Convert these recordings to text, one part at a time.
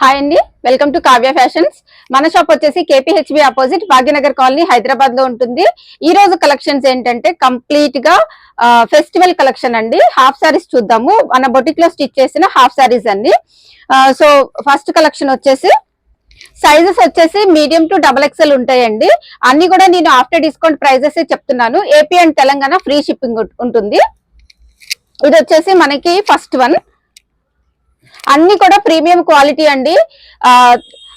Hi అండి, welcome to Kavya fashions. మన shop వచ్చేసి KPHB opposite Bhagyanagar colony Hyderabad లో ఉంటుంది. ఈ రోజు కలెక్షన్స్ ఏంటంటే కంప్లీట్ గా ఫెస్టివల్ కలెక్షన్ అండి. హాఫ్ సారీస్ చూద్దాము. మన బొటిక్ లో స్టిచ్ చేసిన హాఫ్ సారీస్ అండి. సో ఫస్ట్ కలెక్షన్ వచ్చేసి సైజెస్ వచ్చేసి మీడియం టు XXL ఉంటాయండి. అన్ని కూడా నేను ఆఫ్టర్ డిస్కౌంట్ ప్రైజెస్ చెప్తున్నాను. AP and Telangana free shipping ఉంటుంది. ఇది వచ్చేసి మనకి ఫస్ట్ వన్. అన్ని కూడా ప్రీమియం క్వాలిటీ అండి.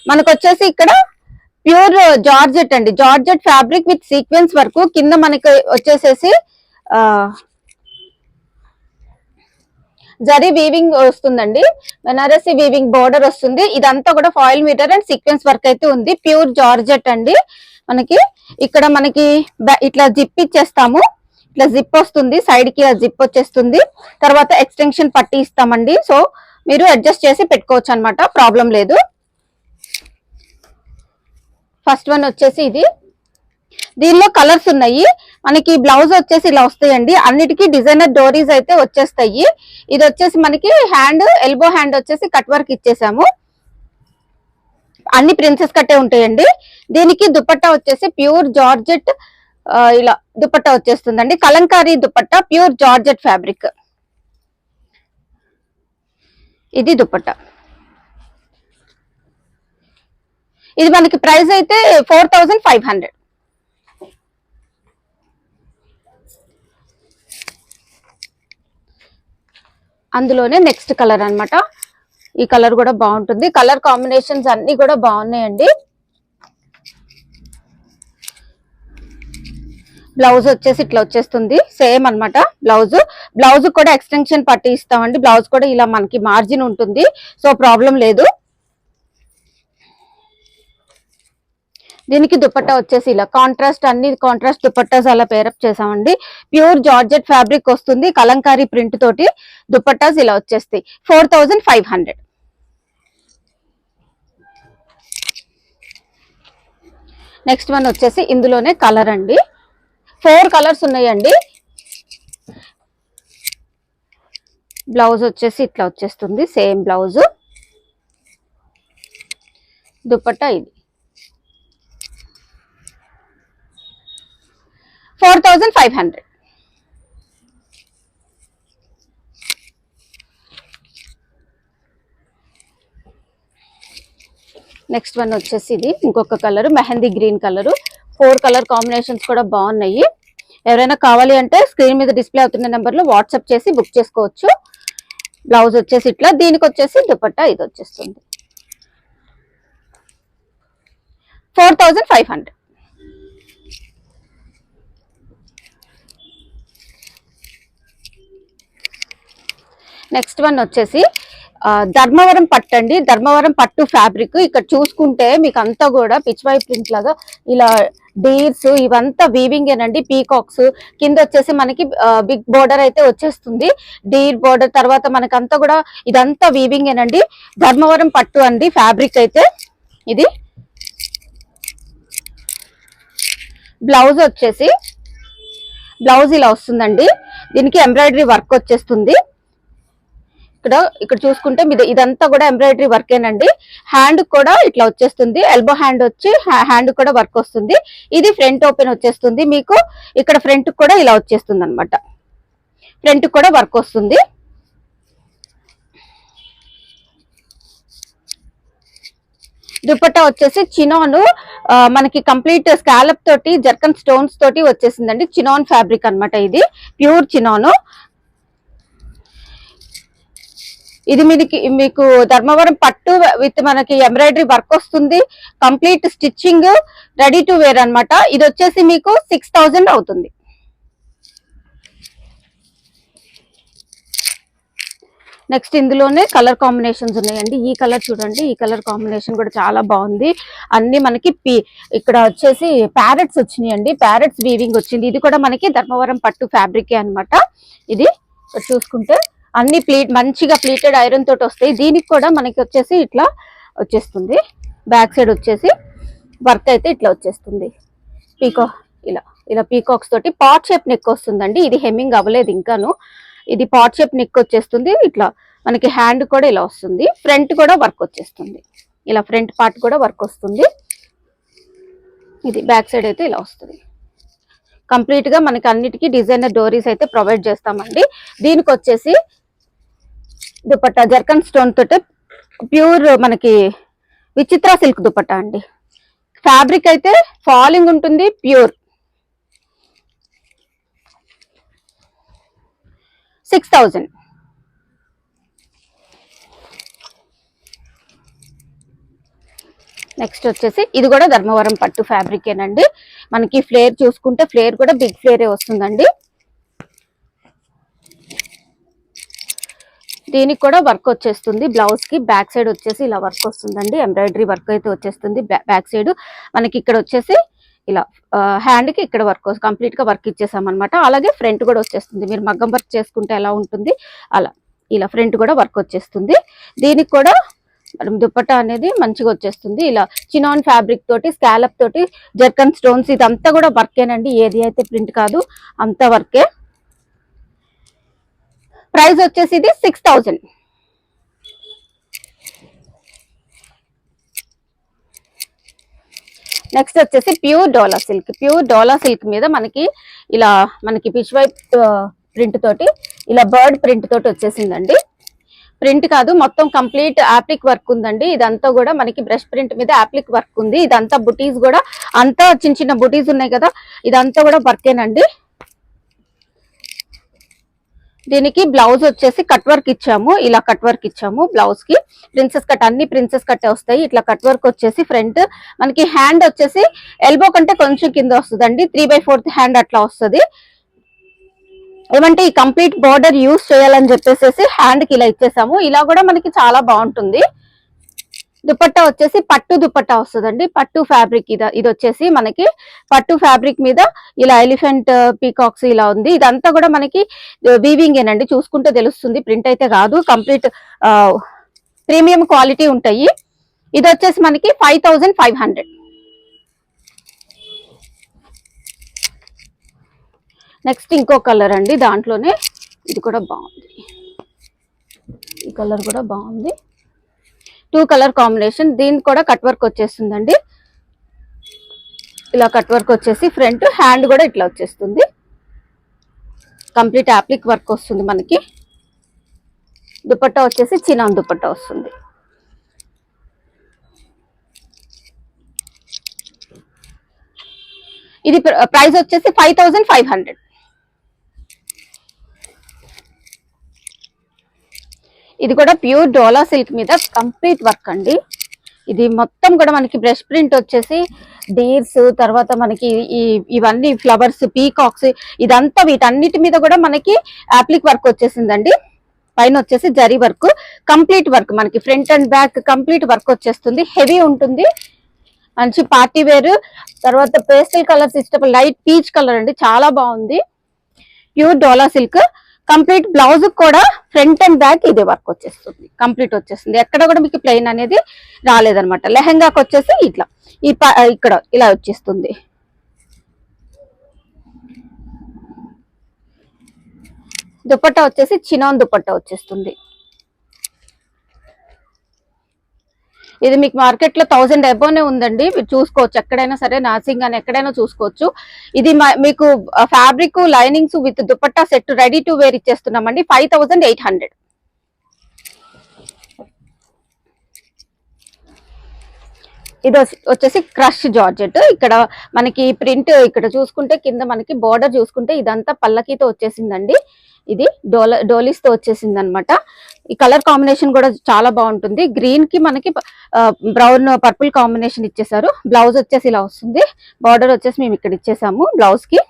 మనకు వచ్చేసి ఇక్కడ ప్యూర్ జార్జెట్ అండి, georgette fabric with sequence work. కింద మనకి వచ్చేసేసి జరీ వీవింగ్ వస్తుందండి, బెనారసి వీవింగ్ బోర్డర్ వస్తుంది. ఇదంతా కూడా foil meter and sequence work అయితే ఉంది. ప్యూర్ జార్జెట్ అండి. మనకి ఇక్కడ మనకి ఇట్లా జిప్ ఇచ్చేస్తాము. ఇట్లా జిప్ వస్తుంది, సైడ్ కి జిప్ వచ్చేస్తుంది. తర్వాత ఎక్స్టెన్షన్ పట్టి ఇస్తామండి. సో మీరు అడ్జస్ట్ చేసి పెట్టుకోవచ్చు అనమాట, ప్రాబ్లం లేదు. ఫస్ట్ వన్ వచ్చేసి ఇది. దీనిలో కలర్స్ ఉన్నాయి. మనకి బ్లౌజ్ వచ్చేసి ఇలా వస్తాయండి. అన్నిటికీ డిజైనర్ డోరీస్ అయితే వచ్చేస్తాయి. ఇది వచ్చేసి మనకి హ్యాండ్, ఎల్బో హ్యాండ్ వచ్చేసి కట్ వర్క్ ఇచ్చేసాము. అన్ని ప్రిన్సెస్ కట్టే ఉంటాయండి. దీనికి దుపట్టా వచ్చేసి ప్యూర్ జార్జెట్, ఇలా దుపట్టా వచ్చేస్తుందండి. Kalamkari dupatta, pure georgette fabric. ఇది దుపట్టా. ఇది మనకి ప్రైస్ అయితే 4500. అందులోనే నెక్స్ట్ కలర్ అన్నమాట. ఈ కలర్ కూడా బాగుంటుంది. కలర్ కాంబినేషన్స్ అన్ని కూడా బాగున్నాయండి. బ్లౌజ్ వచ్చేసి ఇట్లా వచ్చేస్తుంది, సేమ్ అన్నమాట. బ్లౌజ్ కూడా ఎక్స్టెన్షన్ పట్టి ఇస్తామండి. బ్లౌజ్ కూడా ఇలా మనకి మార్జిన్ ఉంటుంది, సో ప్రాబ్లం లేదు. దీనికి దుపట్టా వచ్చేసి ఇలా కాంట్రాస్ట్, అన్ని కాంట్రాస్ట్ దుపట్టాస్ అలా పేరప్ చేసామండి. ప్యూర్ జార్జెట్ ఫ్యాబ్రిక్ వస్తుంది, కలంకారీ ప్రింట్ తోటి దుపట్టాస్ ఇలా వచ్చేస్తాయి. 4500. నెక్స్ట్ వన్ వచ్చేసి ఇందులోనే కలర్ అండి. 4 కలర్స్ ఉన్నాయండి. బ్లౌజ్ వచ్చేసి ఇట్లా వచ్చేస్తుంది, సేమ్ బ్లౌజ్. దుపట్టా ఇది 4500. నెక్స్ట్ వన్ వచ్చేసి ఇది ఇంకొక colour, mehndi green colour. 4 colour combinations కూడా బాగున్నాయి. ఎవరైనా కావాలి అంటే స్క్రీన్ మీద డిస్ప్లే అవుతున్న నెంబర్ లో వాట్సాప్ చేసి బుక్ చేసుకోవచ్చు. బ్లౌజ్ వచ్చేసి ఇట్లా, దీనికి వచ్చేసి దుపట్టా ఇది వచ్చేస్తుంది. 4500. నెక్స్ట్ వన్ వచ్చేసి ధర్మవరం పట్టు అండి. ధర్మవరం పట్టు ఫ్యాబ్రిక్. ఇక్కడ చూసుకుంటే మీకు అంతా కూడా పిచ్వాయి ప్రింట్ లాగా ఇలా డీర్స్ ఇవంతా వీవింగ్ ఏనండి. పీకాక్స్ కింద వచ్చేసి మనకి బిగ్ బోర్డర్ అయితే వచ్చేస్తుంది, డీర్ బోర్డర్. తర్వాత మనకి అంతా కూడా ఇదంతా వీవింగ్ ఏనండి. ధర్మవరం పట్టు అండి ఫ్యాబ్రిక్ అయితే. ఇది బ్లౌజ్ వచ్చేసి బ్లౌజ్ ఇలా వస్తుందండి. దీనికి ఎంబ్రాయిడరీ వర్క్ వచ్చేస్తుంది. ఇక్కడ చూసుకుంటే ఇదంతా కూడా ఎంబ్రాయిడరీ వర్క్ ఏనండి. హ్యాండ్ కూడా ఇట్లా వచ్చేస్తుంది, ఎల్బో హ్యాండ్ వచ్చి హ్యాండ్ కూడా వర్క్ వస్తుంది. ఇది ఫ్రంట్ ఓపెన్ వచ్చేస్తుంది మీకు. ఇక్కడ ఫ్రంట్ కూడా ఇలా వచ్చేస్తుంది అనమాట, ఫ్రంట్ కూడా వర్క్ వస్తుంది. దుపట్టా వచ్చేసి చినాన్, మనకి కంప్లీట్ స్కాలప్ తోటి జర్కన్ స్టోన్స్ తోటి వచ్చేసిందండి. చినాన్ ఫ్యాబ్రిక్ అనమాట. ఇది ప్యూర్ చినాను. ఇది మీకు ధర్మవరం పట్టు విత్ మనకి ఎంబ్రాయిడరీ వర్క్ వస్తుంది. Complete stitching, ready to wear అనమాట. ఇది వచ్చేసి మీకు 6000 అవుతుంది. నెక్స్ట్ ఇందులోనే కలర్ కాంబినేషన్స్ ఉన్నాయండి. ఈ కలర్ చూడండి, ఈ కలర్ కాంబినేషన్ కూడా చాలా బాగుంది. అన్ని మనకి ఇక్కడ వచ్చేసి ప్యారెట్స్ వచ్చినాయండి, ప్యారెట్స్ వీవింగ్ వచ్చింది. ఇది కూడా మనకి ధర్మవరం పట్టు ఫ్యాబ్రికే అనమాట. ఇది చూసుకుంటే అన్ని మంచిగా ప్లీటెడ్ ఐరన్ తోటి వస్తాయి. దీనికి కూడా మనకి వచ్చేసి ఇట్లా వచ్చేస్తుంది. బ్యాక్ సైడ్ వచ్చేసి వర్క్ అయితే ఇట్లా వచ్చేస్తుంది. ఇలా పీకాక్స్ తోటి పాట్ షేప్ నెక్ వస్తుందండి. ఇది హెమ్మింగ్ అవ్వలేదు ఇంకాను. ఇది పాట్ షేప్ నెక్ వచ్చేస్తుంది. ఇట్లా మనకి హ్యాండ్ కూడా ఇలా వస్తుంది. ఫ్రంట్ కూడా వర్క్ వచ్చేస్తుంది. ఇలా ఫ్రంట్ పార్ట్ కూడా వర్క్ వస్తుంది. ఇది బ్యాక్ సైడ్ అయితే ఇలా వస్తుంది. కంప్లీట్ గా మనకి అన్నిటికీ డిజైనర్ డోరీస్ అయితే ప్రొవైడ్ చేస్తామండి. దీనికి వచ్చేసి దుపట్టా జర్కన్ స్టోన్ తోటి ప్యూర్ మనకి విచిత్ర సిల్క్ దుపట్టా అండి. ఫ్యాబ్రిక్ అయితే ఫాలింగ్ ఉంటుంది, ప్యూర్. 6000. నెక్స్ట్ వచ్చేసి ఇది కూడా ధర్మవరం పట్టు ఫ్యాబ్రిక్ ఏనండి. మనకి ఫ్లేర్ చూసుకుంటే ఫ్లేర్ కూడా బిగ్ ఫ్లేరే వస్తుందండి. దీనికి కూడా వర్క్ వచ్చేస్తుంది. బ్లౌజ్ కి బ్యాక్ సైడ్ వచ్చేసి ఇలా వర్క్ వస్తుందండి. ఎంబ్రాయిడరీ వర్క్ అయితే వచ్చేస్తుంది బ్యాక్ సైడ్. మనకి ఇక్కడ వచ్చేసి ఇలా హ్యాండ్ కి ఇక్కడ వర్క్ కంప్లీట్ గా వర్క్ ఇచ్చేసాం అనమాట. అలాగే ఫ్రంట్ కూడా వచ్చేస్తుంది. మీరు మగ్గం వర్క్ చేసుకుంటే ఎలా ఉంటుంది అలా ఇలా ఫ్రంట్ కూడా వర్క్ వచ్చేస్తుంది. దీనికి కూడా దుపట్టా అనేది మంచిగా వచ్చేస్తుంది. ఇలా చినాన్ ఫ్యాబ్రిక్ తోటి స్కాలప్ తోటి జర్కన్ స్టోన్స్ ఇదంతా కూడా వర్కేనండి. ఏది అయితే ప్రింట్ కాదు, అంతా వర్కే. ప్రైస్ వచ్చేసి ఇది 6000. నెక్స్ట్ వచ్చేసి ప్యూర్ డోలా సిల్క్. ప్యూర్ డోలా సిల్క్ మీద మనకి ఇలా మనకి పిచ్ వైప్ ప్రింట్ తోటి ఇలా బర్డ్ ప్రింట్ తోటి వచ్చేసిందండి. ప్రింట్ కాదు, మొత్తం కంప్లీట్ ఆప్లిక్ వర్క్ ఉందండి. ఇదంతా కూడా మనకి బ్రష్ ప్రింట్ మీద ఆప్లిక్ వర్క్ ఉంది. ఇదంతా బుటీస్ కూడా అంతా చిన్న చిన్న బుటీస్ ఉన్నాయి కదా, ఇదంతా కూడా వర్కేనండి. దీనికి బ్లౌజ్ వచ్చేసి కట్ వర్క్ ఇచ్చాము. ఇలా కట్ వర్క్ ఇచ్చాము బ్లౌజ్ కి. ప్రిన్సెస్ కట్, అన్ని ప్రిన్సెస్ కట్ వస్తాయి. ఇట్లా కట్ వర్క్ వచ్చేసి ఫ్రంట్ మనకి హ్యాండ్ వచ్చేసి ఎల్బో కంటే కొంచెం కింద వస్తుందండి. 3/4 హ్యాండ్ అట్లా వస్తుంది. ఏమంటే ఈ కంప్లీట్ బోర్డర్ యూజ్ చేయాలని చెప్పేసి హ్యాండ్ కి ఇలా ఇచ్చేసాము. ఇలా కూడా మనకి చాలా బాగుంటుంది. దుపట్టా వచ్చేసి పట్టు దుపట్టా వస్తుందండి. పట్టు ఫ్యాబ్రిక్ ఇది వచ్చేసి మనకి పట్టు ఫ్యాబ్రిక్ మీద ఇలా ఎలిఫెంట్ పీకాక్స్ ఇలా ఉంది. ఇదంతా కూడా మనకి వీవింగ్ ఏనండి. చూసుకుంటే తెలుస్తుంది, ప్రింట్ అయితే కాదు. కంప్లీట్ ప్రీమియం క్వాలిటీ ఉంటాయి. ఇది వచ్చేసి మనకి 5500. నెక్స్ట్ ఇంకో కలర్ అండి. దాంట్లోనే ఇది కూడా బాగుంది. ఈ కలర్ కూడా బాగుంది. 2 కలర్ కాంబినేషన్. దీనికి కూడా కట్ వర్క్ వచ్చేస్తుందండి. ఇలా కట్ వర్క్ వచ్చేసి ఫ్రంట్ హ్యాండ్ కూడా ఇట్లా వచ్చేస్తుంది. కంప్లీట్ ఆప్లిక్ వర్క్ వస్తుంది మనకి. దుపట్టా వచ్చేసి చినాన్ దుపట్టా వస్తుంది. ఇది ప్రైస్ వచ్చేసి 5500. ఇది కూడా ప్యూర్ డోలా సిల్క్ మీద కంప్లీట్ వర్క్ అండి. ఇది మొత్తం కూడా మనకి బ్రష్ ప్రింట్ వచ్చేసి డీర్స్, తర్వాత మనకి ఇవన్నీ ఫ్లవర్స్, పీకాక్స్, ఇదంతా వీటన్నిటి మీద కూడా మనకి ఆప్లిక్ వర్క్ వచ్చేసిందండి. పైన వచ్చేసి జరీ వర్క్, కంప్లీట్ వర్క్ మనకి front and back complete work వచ్చేస్తుంది. హెవీ ఉంటుంది, మంచి పార్టీ వేర్. తర్వాత పేస్టల్ కలర్స్ ఇష్టం, లైట్ పీచ్ కలర్ అండి, చాలా బాగుంది. ప్యూర్ డోలా సిల్క్. కంప్లీట్ బ్లౌజ్ కూడా ఫ్రంట్ అండ్ బ్యాక్ ఇదే వర్క్ వచ్చేస్తుంది, కంప్లీట్ వచ్చేస్తుంది. ఎక్కడ కూడా మీకు ప్లెయిన్ అనేది రాలేదనమాట. లెహంగాకి వచ్చేసి ఇట్లా ఇక్కడ ఇలా వచ్చేస్తుంది. దుపట్టా వచ్చేసి చినాన్ దుపట్టా వచ్చేస్తుంది. ఇది మీకు మార్కెట్ లో 1000 అబోనే ఉందండి. మీరు చూసుకోవచ్చు, ఎక్కడైనా సరే నాసింగ్ అని ఎక్కడైనా చూసుకోవచ్చు. ఇది మీకు fabric, linings with dupatta set ready to wear ఇచ్చేస్తున్నామండి. 5800. ఇది వచ్చేసి క్రష్ జార్జెట్. ఇక్కడ మనకి ప్రింట్ ఇక్కడ చూసుకుంటే కింద మనకి బోర్డర్ చూసుకుంటే ఇదంతా పల్లకీతో వచ్చేసిందండి. ఇది డోలీస్ తో వచ్చేసింది అనమాట. ఈ కలర్ కాంబినేషన్ కూడా చాలా బాగుంటుంది. గ్రీన్ కి మనకి బ్రౌన్ పర్పుల్ కాంబినేషన్ ఇచ్చేసారు. బ్లౌజ్ వచ్చేసి ఇలా వస్తుంది. బార్డర్ వచ్చేసి మేము ఇక్కడ ఇచ్చేసాము బ్లౌజ్ కి.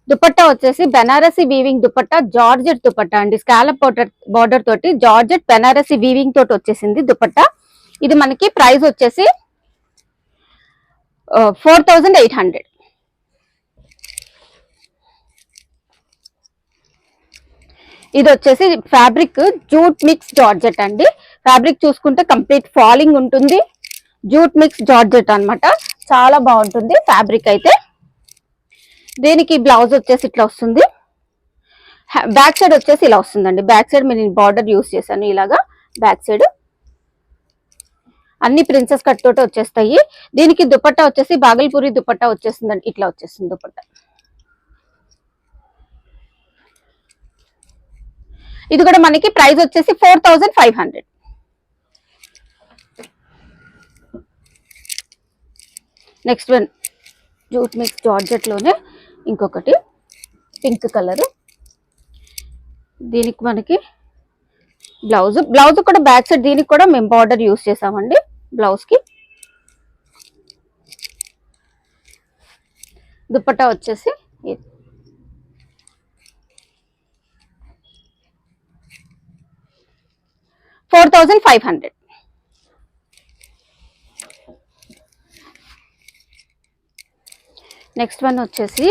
దుపట్టా వచ్చేసి బెనారసి వీవింగ్ దుపట్టా, జార్జెట్ దుపట్టా అండి. స్కాలప్ బార్డర్ తోటి జార్జెట్ బెనారసి వీవింగ్ తోటి వచ్చేసింది దుపట్టా. ఇది మనకి ప్రైస్ వచ్చేసి 4800. ఇది వచ్చేసి ఫ్యాబ్రిక్ జూట్ మిక్స్ జార్జెట్ అండి. ఫ్యాబ్రిక్ చూసుకుంటే కంప్లీట్ ఫాలింగ్ ఉంటుంది. జూట్ మిక్స్ జార్జెట్ అన్నమాట, చాలా బాగుంటుంది ఫ్యాబ్రిక్ అయితే. దీనికి బ్లౌజ్ వచ్చేసి ఇట్లా వస్తుంది. బ్యాక్ సైడ్ వచ్చేసి ఇలా వస్తుందండి. బ్యాక్ సైడ్ నేను బార్డర్ యూస్ చేశాను ఇలాగా. బ్యాక్ సైడ్ అన్ని ప్రిన్సెస్ కట్ తోటి వచ్చేస్తాయి. దీనికి దుపట్టా వచ్చేసి బాగల్పూరి దుపట్టా వచ్చేస్తుందండి. ఇట్లా వచ్చేస్తుంది దుపట్టా. ఇది కూడా మనకి ప్రైస్ వచ్చేసి 4500. Next one jute mix georgette లోనే ఇంకొకటి పింక్ కలర్. దీనికి మనకి బ్లౌజ్ కూడా బ్యాక్ సైడ్ దీనికి కూడా మేము బార్డర్ యూస్ చేసామండి బ్లౌజ్ కి. దుపట్టా వచ్చేసి 4500. నెక్స్ట్ వన్ వచ్చేసి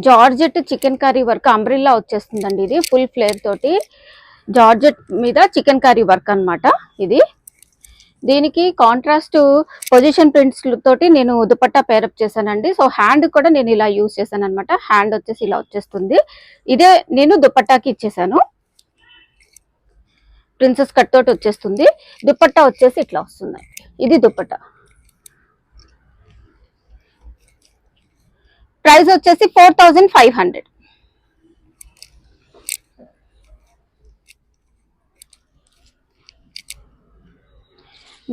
georgette chicken curry work umbrella వచ్చేస్తుందండి. ఇది ఫుల్ ఫ్లేర్ తోటి జార్జెట్ మీద చికెన్ కర్రీ వర్క్ అన్నమాట ఇది. దీనికి కాంట్రాస్ట్ పొజిషన్ ప్రింట్స్ తోటి నేను దుపట్టా పేరప్ చేశానండి. సో హ్యాండ్ కూడా నేను ఇలా యూజ్ చేశాను అనమాట. హ్యాండ్ వచ్చేసి ఇలా వచ్చేస్తుంది. ఇదే నేను దుపట్టాకి ఇచ్చేసాను. ప్రిన్సెస్ కట్ తోటి వచ్చేస్తుంది. దుపట్టా వచ్చేసి ఇట్లా వస్తుంది. ఇది దుపట్టా. ప్రైస్ వచ్చేసి 4500.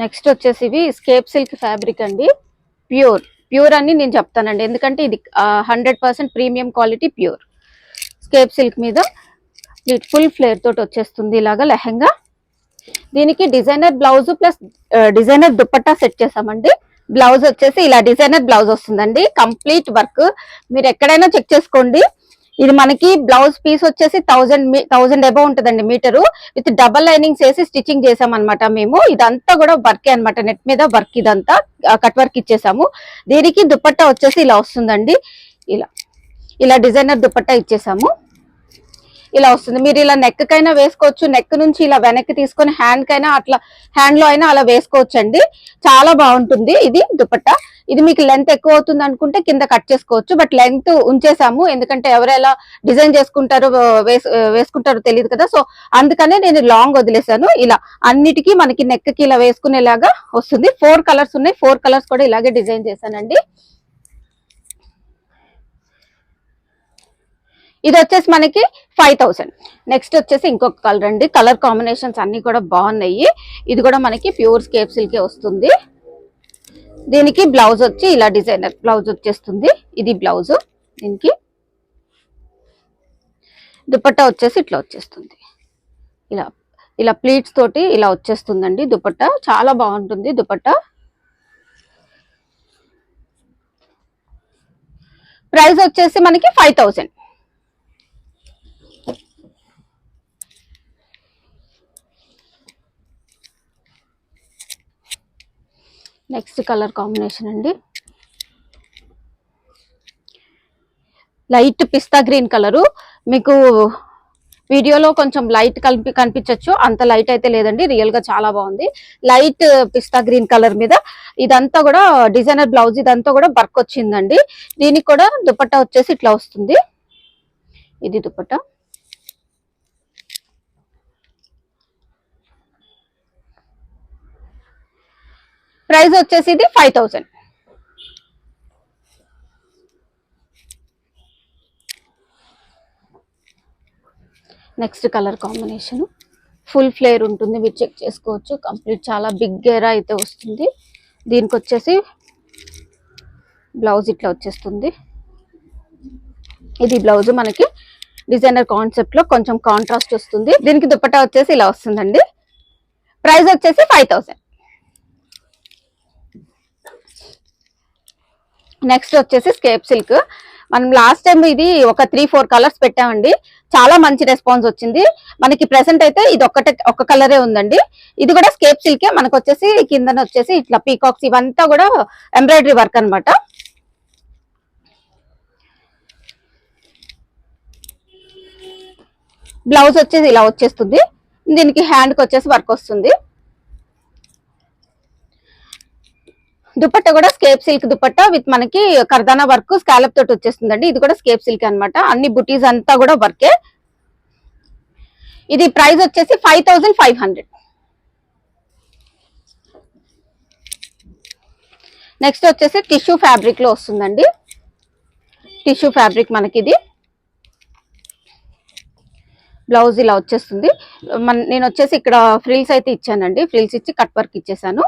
నెక్స్ట్ వచ్చేసి ఇవి స్కేప్ సిల్క్ ఫ్యాబ్రిక్ అండి. ప్యూర్ అని నేను చెప్తానండి, ఎందుకంటే ఇది 100% premium quality pure scape silk మీద ఫుల్ ఫ్లేర్ తోటి వచ్చేస్తుంది ఇలాగా లెహంగా. దీనికి designer blouse plus designer dupatta set చేసామండి. బ్లౌజ్ వచ్చేసి ఇలా డిజైనర్ బ్లౌజ్ వస్తుందండి. కంప్లీట్ వర్క్ మీరు ఎక్కడైనా చెక్ చేసుకోండి. ఇది మనకి బ్లౌజ్ పీస్ వచ్చేసి 1000 అబౌవ్ ఉంటుందండి మీటరు. విత్ డబల్ లైనింగ్స్ వేసి స్టిచ్చింగ్ చేసాం అనమాట మేము. ఇదంతా కూడా వర్కే అనమాట, నెట్ మీద వర్క్. ఇదంతా కట్ వర్క్ ఇచ్చేసాము. దీనికి దుపట్టా వచ్చేసి ఇలా వస్తుందండి. ఇలా డిజైనర్ దుపట్టా ఇచ్చేసాము. ఇలా వస్తుంది. మీరు ఇలా నెక్ కైనా వేసుకోవచ్చు, నెక్ నుంచి ఇలా వెనక్కి తీసుకొని హ్యాండ్ కైనా అట్లా హ్యాండ్ లో అయినా అలా వేసుకోవచ్చు అండి. చాలా బాగుంటుంది ఇది దుపట్టా. ఇది మీకు లెంత్ ఎక్కువ అవుతుంది అనుకుంటే కింద కట్ చేసుకోవచ్చు, బట్ లెంత్ ఉంచేసాము ఎందుకంటే ఎవరెలా డిజైన్ చేసుకుంటారో వేసుకుంటారో తెలియదు కదా. సో అందుకనే నేను లాంగ్ వదిలేసాను. ఇలా అన్నిటికీ మనకి నెక్ కి ఇలా వేసుకునేలాగా వస్తుంది. 4 కలర్స్ ఉన్నాయి. 4 కలర్స్ కూడా ఇలాగే డిజైన్ చేశానండి. ఇది వచ్చేసి మనకి 5000. నెక్స్ట్ వచ్చేసి ఇంకొక కలర్ అండి. కలర్ కాంబినేషన్స్ అన్ని కూడా బాగున్నాయి. ఇది కూడా మనకి ప్యూర్ స్కేప్ సిల్కే వస్తుంది. దీనికి బ్లౌజ్ వచ్చి ఇలా డిజైనర్ బ్లౌజ్ వచ్చేస్తుంది. ఇది బ్లౌజ్. దీనికి దుపట్టా వచ్చేసి ఇట్లా వచ్చేస్తుంది. ఇలా ప్లీట్స్ తోటి ఇలా వచ్చేస్తుందండి దుపట్టా. చాలా బాగుంటుంది దుపట్టా. ప్రైస్ వచ్చేసి మనకి 5000. నెక్స్ట్ కలర్ కాంబినేషన్ అండి. లైట్ పిస్తా గ్రీన్ కలరు. మీకు వీడియోలో కొంచెం లైట్ కనిపించచ్చు, అంత లైట్ అయితే లేదండి, రియల్ గా చాలా బాగుంది. లైట్ పిస్తా గ్రీన్ కలర్ మీద ఇదంతా కూడా డిజైనర్ బ్లౌజ్, ఇదంతా కూడా వర్క్ వచ్చిందండి. దీనికి కూడా దుపట్టా వచ్చేసి ఇట్లా వస్తుంది. ఇది దుపట్టా. ప్రైస్ వచ్చేసి ఇది 5000. Next colour combination full flare ఉంటుంది, మీరు చెక్ చేసుకోవచ్చు. కంప్లీట్ చాలా బిగ్ గేరా అయితే వస్తుంది. దీనికి వచ్చేసి బ్లౌజ్ ఇట్లా వచ్చేస్తుంది. ఇది బ్లౌజ్ మనకి డిజైనర్ కాన్సెప్ట్ లో కొంచెం కాంట్రాస్ట్ వస్తుంది. దీనికి దుపట్టా వచ్చేసి ఇలా వస్తుందండి. ప్రైస్ వచ్చేసి 5000. నెక్స్ట్ వచ్చేసి స్కేప్ సిల్క్. మనం లాస్ట్ టైం ఇది ఒక 3-4 కలర్స్ పెట్టామండి. చాలా మంచి రెస్పాన్స్ వచ్చింది. మనకి ప్రెసెంట్ అయితే ఇది ఒక్క కలరే ఉందండి. ఇది కూడా స్కేప్ సిల్కే. మనకు వచ్చేసి కింద వచ్చేసి ఇట్లా పీకాక్స్ ఇవంతా కూడా ఎంబ్రాయిడరీ వర్క్ అనమాట. బ్లౌజ్ వచ్చేసి ఇలా వచ్చేస్తుంది. దీనికి హ్యాండ్ కి వచ్చేసి వర్క్ వస్తుంది. దుపట్టా కూడా స్కేప్ సిల్క్ దుపట్టా విత్ మనకి కర్దానా వర్క్ స్కాలప్ తోటి వచ్చేస్తుందండి. ఇది కూడా స్కేప్ సిల్క్ అన్నమాట. అన్ని బుటీస్ అంతా కూడా వర్కే. ఇది ప్రైస్ వచ్చేసి 5500. నెక్స్ట్ వచ్చేసి టిష్యూ ఫ్యాబ్రిక్ లో వస్తుందండి. టిష్యూ ఫ్యాబ్రిక్ మనకి ఇది బ్లౌజ్ ఇలా వచ్చేస్తుంది. నేను వచ్చేసి ఇక్కడ ఫ్రిల్స్ అయితే ఇచ్చానండి. ఫ్రిల్స్ ఇచ్చి కట్ వర్క్ ఇచ్చేసాను.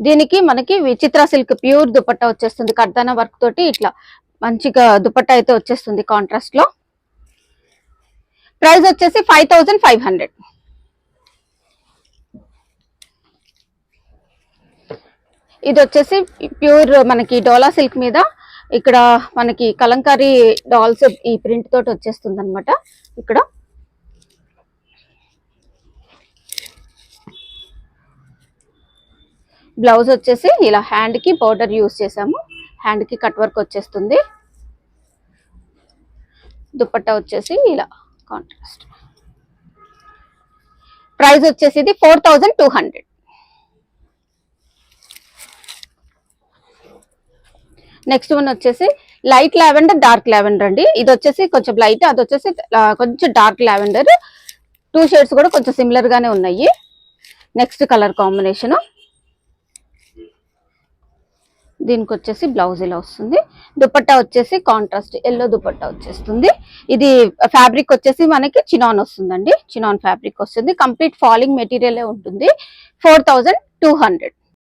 దీనికి మనకి విచిత్ర సిల్క్ ప్యూర్ దుపట్టా వచ్చేస్తుంది. కర్దానా వర్క్ తోటి ఇట్లా మంచిగా దుపట్టా అయితే వచ్చేస్తుంది కాంట్రాస్ట్ లో. ప్రైస్ వచ్చేసి 5500. ఇది వచ్చేసి ప్యూర్ మనకి డోలా సిల్క్ మీద ఇక్కడ మనకి కలంకారీ డాల్స్ ఈ ప్రింట్ తోటి వచ్చేస్తుంది అనమాట. ఇక్కడ బ్లౌజ్ వచ్చేసి ఇలా హ్యాండ్ కి బోర్డర్ యూజ్ చేసాము. హ్యాండ్ కి కట్ వర్క్ వచ్చేస్తుంది. దుపట్టా వచ్చేసి ఇలా కాంట్రాస్ట్. ప్రైస్ వచ్చేసి ఇది 4200. నెక్స్ట్ వన్ వచ్చేసి లైట్ లావెండర్ డార్క్ లావెండర్ అండి. ఇది వచ్చేసి కొంచెం లైట్, అది వచ్చేసి కొంచెం డార్క్ లావెండర్. 2 షేడ్స్ కూడా కొంచెం సిమిలర్ గానే ఉన్నాయి. Next colour combination. దీనికి వచ్చేసి బ్లౌజ్ ఇలా వస్తుంది. దుపట్టా వచ్చేసి కాంట్రాస్ట్ ఎల్లో దుపట్టా వచ్చేస్తుంది. ఇది ఫ్యాబ్రిక్ వచ్చేసి మనకి చినాన్ వస్తుందండి. చినాన్ ఫ్యాబ్రిక్ వస్తుంది. కంప్లీట్ ఫాలింగ్ మెటీరియల్ ఉంటుంది. 4200.